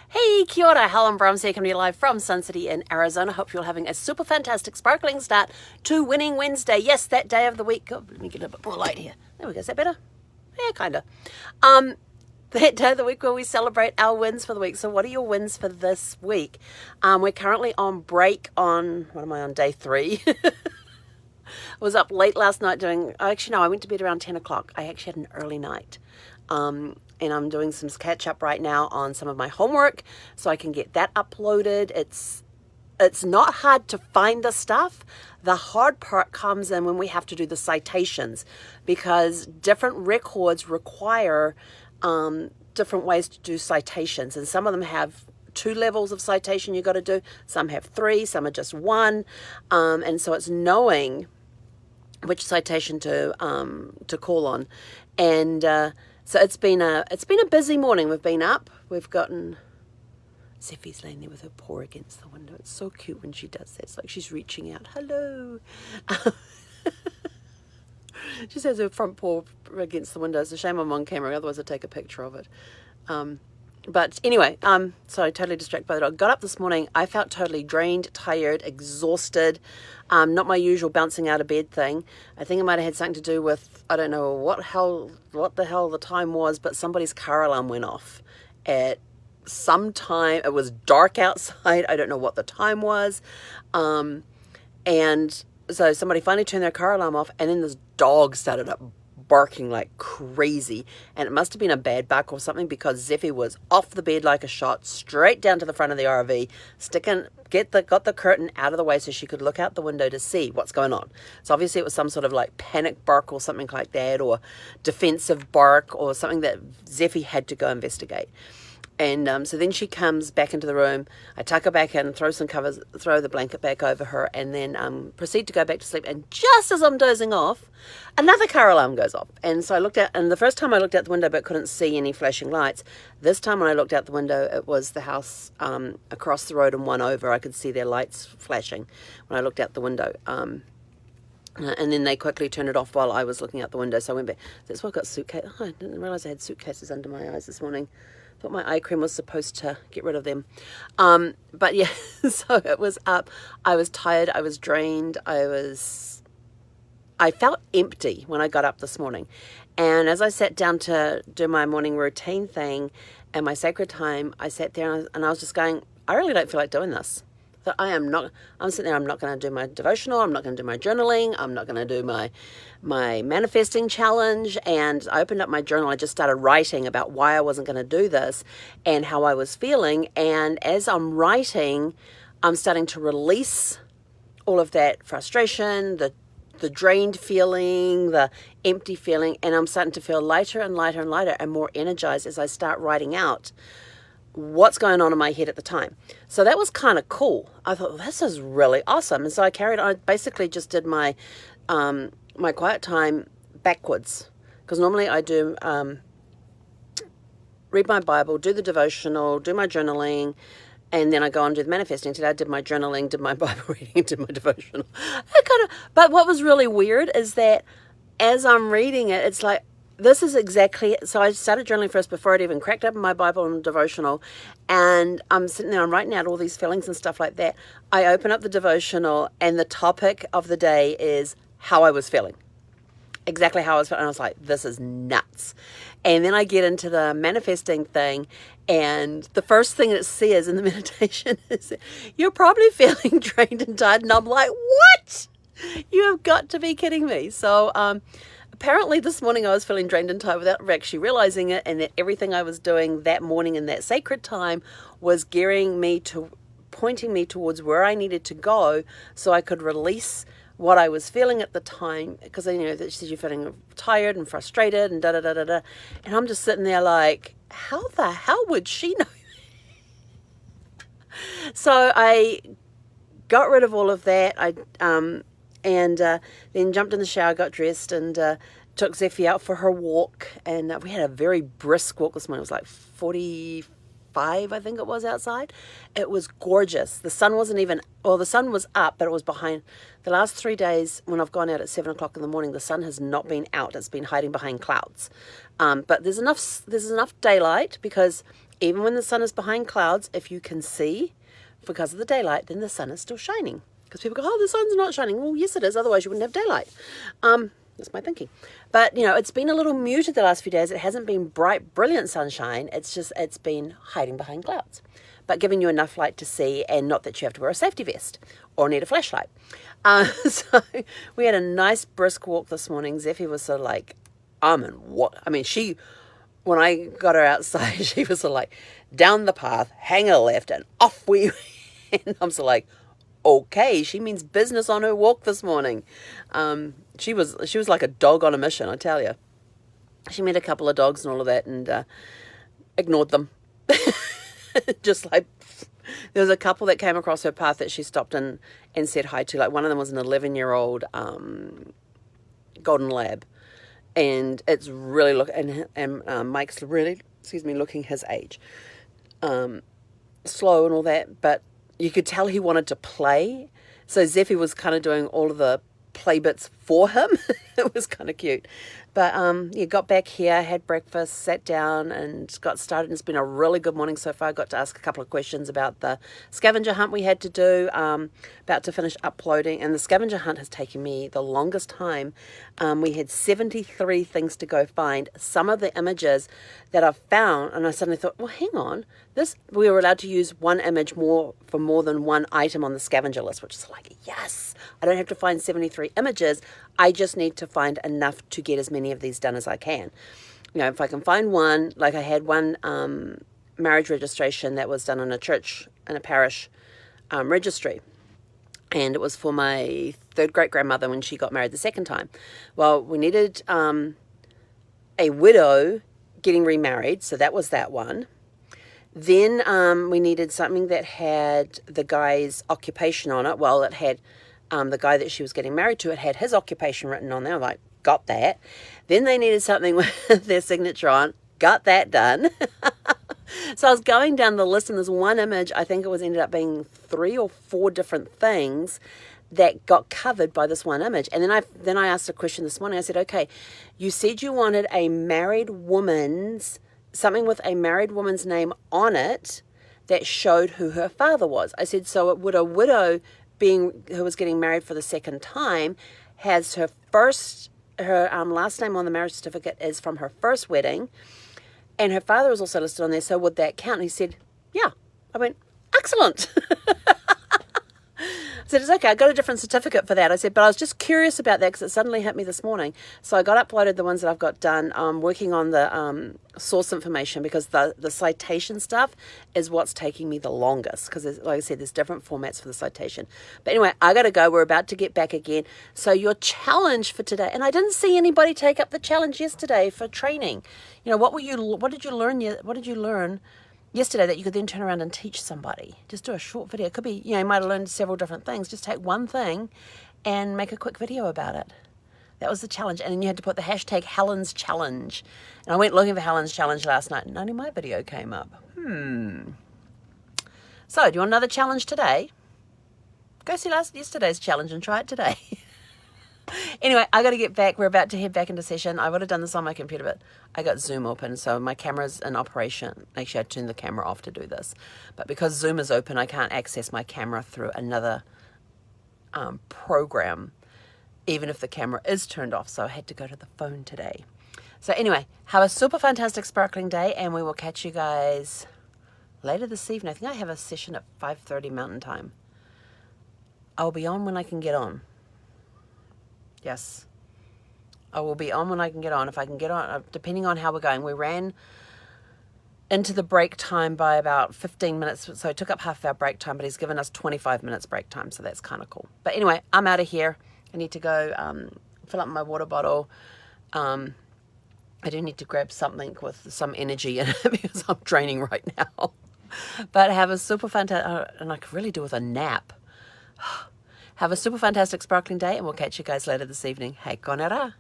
Hey, kia ora, Helen Brahms here, coming to you live from Sun City in Arizona. Hope you're having a super fantastic, sparkling start to Winning Wednesday. Yes, that day of the week. Oh, let me get a bit more light here. There we go. Is that better? Yeah, kind of. That day of the week where we celebrate our wins for the week. So what are your wins for this week? We're currently on break on, what am I on, day 3? I was up late last night I went to bed around 10 o'clock. I actually had an early night. And I'm doing some catch up right now on some of my homework so I can get that uploaded. It's not hard to find the stuff. The hard part comes in when we have to do the citations, because different records require different ways to do citations, and some of them have 2 levels of citation you got to do. Some have 3, some are just 1, and so it's knowing which citation to call on, and so it's been a busy morning. We've been up. We've gotten Zeffie's laying there with her paw against the window. It's so cute when she does that. It's like she's reaching out. Hello. She just has her front paw against the window. It's a shame I'm on camera. Otherwise I'd take a picture of it. But anyway, so totally distracted by that. I got up this morning. I felt totally drained, tired, exhausted. Not my usual bouncing out of bed thing. I think it might have had something to do with, I don't know what the hell the time was, but somebody's car alarm went off at some time. It was dark outside. I don't know what the time was. And so somebody finally turned their car alarm off, and then this dog started up barking like crazy, and it must have been a bad bark or something, because Zeffie was off the bed like a shot, straight down to the front of the RV, got the curtain out of the way so she could look out the window to see what's going on. So obviously it was some sort of like panic bark or something like that, or defensive bark, or something that Zeffie had to go investigate. And so then she comes back into the room. I tuck her back in, throw the blanket back over her, and then proceed to go back to sleep. And just as I'm dozing off, another car alarm goes off. And so I looked out, and the first time I looked out the window but couldn't see any flashing lights. This time when I looked out the window, it was the house across the road and one over. I could see their lights flashing when I looked out the window. And then they quickly turned it off while I was looking out the window. So I went back. That's why I got suitcase. Oh, I didn't realize I had suitcases under my eyes this morning. Thought my eye cream was supposed to get rid of them. But yeah, so it was up. I was tired. I was drained. I felt empty when I got up this morning. And as I sat down to do my morning routine thing and my sacred time, I sat there and I was just going, I really don't feel like doing this. That I'm sitting there, I'm not going to do my devotional, I'm not going to do my journaling, I'm not going to do my manifesting challenge. And I opened up my journal, I just started writing about why I wasn't going to do this and how I was feeling. And as I'm writing, I'm starting to release all of that frustration, the drained feeling, the empty feeling, and I'm starting to feel lighter and lighter and lighter and more energized as I start writing out what's going on in my head at the time. So that was kind of cool. I thought, well, this is really awesome. And so I carried on. I basically just did my my quiet time backwards, because normally I do read my Bible, do the devotional, do my journaling, and then I go on and do the manifesting. Today I did my journaling, did my Bible reading, did my devotional. But what was really weird is that as I'm reading it, it's like, this is exactly, so I started journaling first before I'd even cracked open my Bible and devotional, and I'm sitting there, I'm writing out all these feelings and stuff like that. I open up the devotional, and the topic of the day is how I was feeling. Exactly how I was feeling. And I was like, this is nuts. And then I get into the manifesting thing, and the first thing it says in the meditation is, you're probably feeling drained and tired. And I'm like, what? You have got to be kidding me. So, apparently this morning I was feeling drained and tired without actually realizing it, and that everything I was doing that morning in that sacred time was pointing me towards where I needed to go so I could release what I was feeling at the time, because that she said you're feeling tired and frustrated and da-da-da-da-da. And I'm just sitting there like, how the hell would she know? So I got rid of all of that. And then jumped in the shower, got dressed, and took Zeffie out for her walk. And we had a very brisk walk this morning. It was like 45, I think it was, outside. It was gorgeous. The sun wasn't even, well, the sun was up, but it was behind. The last 3 days when I've gone out at 7 o'clock in the morning, the sun has not been out. It's been hiding behind clouds. But there's enough daylight, because Even when the sun is behind clouds, if you can see, because of the daylight, then the sun is still shining. Because people go, oh, the sun's not shining. Well, yes, it is. Otherwise, you wouldn't have daylight. That's my thinking. But, it's been a little muted the last few days. It hasn't been bright, brilliant sunshine. It's been hiding behind clouds, but giving you enough light to see, and not that you have to wear a safety vest or need a flashlight. So we had a nice brisk walk this morning. Zeffie was sort of like, when I got her outside, she was sort of like, down the path, hang a left, and off we went. I'm sort of like, okay, she means business on her walk this morning. She was like a dog on a mission, I tell you. She met a couple of dogs and all of that, and ignored them. Just like, there was a couple that came across her path that she stopped and said hi to. Like, one of them was an 11-year-old golden lab, and it's really and Mike's really, looking his age, slow and all that, but you could tell he wanted to play. So Zeffie was kind of doing all of the play bits for him. It was kind of cute. But got back here, had breakfast, sat down and got started. And it's been a really good morning so far. I got to ask a couple of questions about the scavenger hunt we had to do. About to finish uploading. And the scavenger hunt has taken me the longest time. We had 73 things to go find. Some of the images that I've found, and I suddenly thought, well, hang on. We were allowed to use one image for more than one item on the scavenger list, which is like, yes, I don't have to find 73 images. I just need to find enough to get as many of these done as I can. If I can find one, like I had one marriage registration that was done in a church, in a parish registry. And it was for my third great-grandmother when she got married the second time. Well, we needed a widow getting remarried, so that was that one. Then we needed something that had the guy's occupation on it. Well, it had the guy that she was getting married to, it had his occupation written on there. I'm like, got that. Then they needed something with their signature on. Got that done. So I was going down the list, and there's one image, I think ended up being 3 or 4 different things that got covered by this one image. And then I asked a question this morning. I said, okay, you said you wanted something with a married woman's name on it that showed who her father was. I said, so would a widow who was getting married for the second time has her last name on the marriage certificate is from her first wedding, and her father was also listed on there, so would that count? And he said, yeah. I went, excellent. I said, it's okay, I got a different certificate for that. I said, but I was just curious about that because it suddenly hit me this morning. So I got uploaded the ones that I've got done. I'm working on the source information because the citation stuff is what's taking me the longest because, like I said, there's different formats for the citation. But anyway, I got to go. We're about to get back again. So your challenge for today, and I didn't see anybody take up the challenge yesterday for training. What did you learn yesterday that you could then turn around and teach somebody? Just do a short video. It could be, you might have learned several different things. Just take one thing and make a quick video about it. That was the challenge. And then you had to put the hashtag Helen's Challenge. And I went looking for Helen's Challenge last night and only my video came up. So, do you want another challenge today? Go see yesterday's challenge and try it today. Anyway, I got to get back. We're about to head back into session. I would have done this on my computer, but I got Zoom open, so my camera's in operation. Actually, I turned the camera off to do this. But because Zoom is open, I can't access my camera through another program, even if the camera is turned off. So I had to go to the phone today. So anyway, have a super fantastic sparkling day, and we will catch you guys later this evening. I think I have a session at 5:30 Mountain Time. I'll be on when I can get on. Yes, I will be on when I can get on. If I can get on, depending on how we're going. We ran into the break time by about 15 minutes, so it took up half of our break time, but he's given us 25 minutes break time, so that's kind of cool. But anyway, I'm out of here. I need to go fill up my water bottle. I do need to grab something with some energy in it because I'm training right now. But have a super fantastic, and I could really do with a nap. Have a super fantastic sparkling day, and we'll catch you guys later this evening. Hei konera.